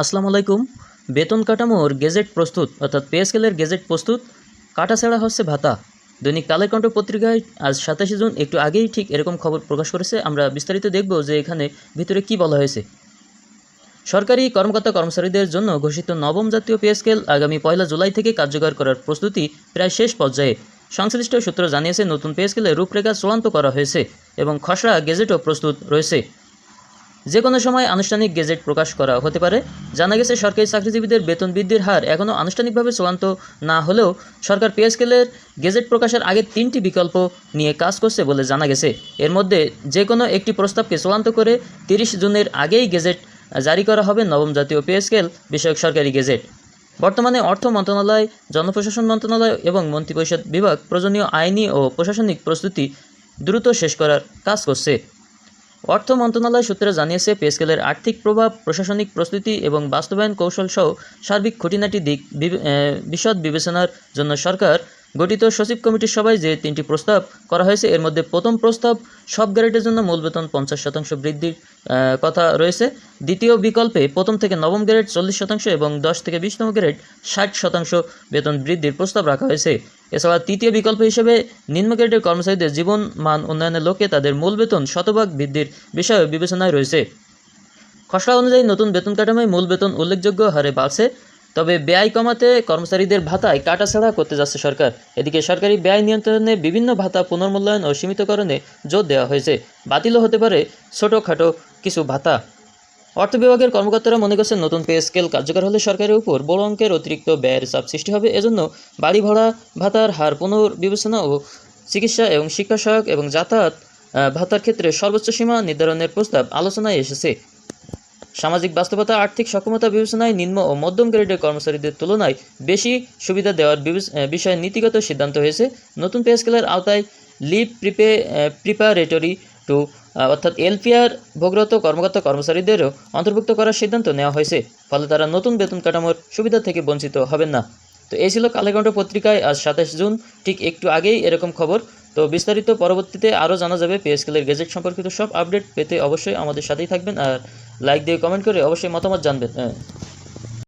আসসালামু আলাইকুম। বেতন কাঠামোর গেজেট প্রস্তুত অর্থাৎ পে স্কেলের গেজেট প্রস্তুত, কাটাছেঁড়া হচ্ছে ভাতা। দৈনিক কালের কণ্ঠ পত্রিকায় আজ 27 জুন একটু আগেই ঠিক এরকম খবর প্রকাশ করেছে। আমরা বিস্তারিত দেখব যে এখানে ভিতরে কি বলা হয়েছে। সরকারি কর্মকর্তা কর্মচারীদের জন্য ঘোষিত নবম জাতীয় পে স্কেল আগামী 1 জুলাই থেকে কার্যকর করার প্রস্তুতি প্রায় শেষ পর্যায়ে। সংশ্লিষ্ট সূত্র জানিয়েছে, নতুন পে স্কেলের রূপরেখা চূড়ান্ত করা হয়েছে এবং খসড়া গেজেটও প্রস্তুত রয়েছে। যে কোনো সময় আনুষ্ঠানিক গেজেট প্রকাশ করা হতে পারে। জানা গেছে, সরকারি চাকরিজীবীদের বেতন বৃদ্ধির হার এখনও আনুষ্ঠানিকভাবে চূড়ান্ত না হলেও সরকার পে স্কেলের গেজেট প্রকাশের আগে 3টি বিকল্প নিয়ে কাজ করছে বলে জানা গেছে। এর মধ্যে যে কোনো একটি প্রস্তাবকে চূড়ান্ত করে 30 জুনের আগেই গেজেট জারি করা হবে নবম জাতীয় পে স্কেল বিষয়ক সরকারি গেজেট। বর্তমানে অর্থ মন্ত্রণালয়, জনপ্রশাসন মন্ত্রণালয় এবং মন্ত্রিপরিষদ বিভাগ প্রয়োজনীয় আইনি ও প্রশাসনিক প্রস্তুতি দ্রুত শেষ করার কাজ করছে। অর্থ মন্ত্রণালয় সূত্রে জানিয়েছে, পে স্কেলের আর্থিক প্রভাব, প্রশাসনিক প্রস্তুতি এবং বাস্তবায়ন কৌশল সহ সার্বিক খুঁটিনাটি দিক বিশদ বিবেচনার জন্য সরকার গঠিত সচিব কমিটির সভায় যে 3টি প্রস্তাব করা হয়েছে, এর মধ্যে প্রথম প্রস্তাব সব গ্রেডের জন্য মূল বেতন 50% বৃদ্ধির কথা রয়েছে। দ্বিতীয় বিকল্পে প্রথম থেকে নবম গ্রেড 40% এবং 10 থেকে 20তম গ্রেড 60% বেতন বৃদ্ধির প্রস্তাব রাখা হয়েছে। এছাড়া তৃতীয় বিকল্প হিসেবে নিম্ন গ্রেডের কর্মচারীদের জীবন মান উন্নয়নের লক্ষ্যে তাদের মূল বেতন শতভাগ বৃদ্ধির বিষয়ে বিবেচনায় রয়েছে। খসড়া অনুযায়ী নতুন বেতন কাঠামোয় মূল বেতন উল্লেখযোগ্য হারে বাড়ছে, তবে ব্যয় কমাতে কর্মচারীদের ভাতায় কাটাছেঁড়া করতে যাচ্ছে সরকার। এদিকে সরকারি ব্যয় নিয়ন্ত্রণে বিভিন্ন ভাতা পুনর্মূল্যায়ন ও সীমিতকরণে জোর দেওয়া হয়েছে। বাতিলও হতে পারে ছোটোখাটো কিছু ভাতা। অর্থ বিভাগের কর্মকর্তারা মনে করছেন, নতুন পে স্কেল কার্যকর হলে সরকারের উপর বড় অঙ্কের অতিরিক্ত ব্যয়ের চাপ সৃষ্টি হবে। এজন্য বাড়ি ভাড়া ভাতার হার পুনর্বিবেচনা ও চিকিৎসা এবং শিক্ষা সহায়ক এবং যাতায়াত ভাতার ক্ষেত্রে সর্বোচ্চ সীমা নির্ধারণের প্রস্তাব আলোচনায় এসেছে। সামাজিক বাস্তবতা, আর্থিক সক্ষমতা বিবেচনায় নিম্ন ও মধ্যম গ্রেডের কর্মচারীদের তুলনায় বেশি সুবিধা দেওয়ার বিষয়ে নীতিগত সিদ্ধান্ত হয়েছে। নতুন পে স্কেলের আওতায় লিভ প্রিপারেটরি টু অর্থাৎ এলপিআর ভোগরত কর্মকর্তা কর্মচারীদেরও অন্তর্ভুক্ত করার সিদ্ধান্ত নেওয়া হয়েছে। ফলে তারা নতুন বেতন কাঠামোর সুবিধা থেকে বঞ্চিত হবেন না। তো এই ছিল কালের কণ্ঠ পত্রিকায় আজ 27 জুন ঠিক একটু আগেই এরকম খবর। তো বিস্তারিত পরবর্তীতে আরও জানা যাবে। পে স্কেলের গেজেট সম্পর্কিত সব আপডেট পেতে অবশ্যই আমাদের সাথেই থাকবেন, আর লাইক দিয়ে কমেন্ট করে অবশ্যই মতামত জানবেন।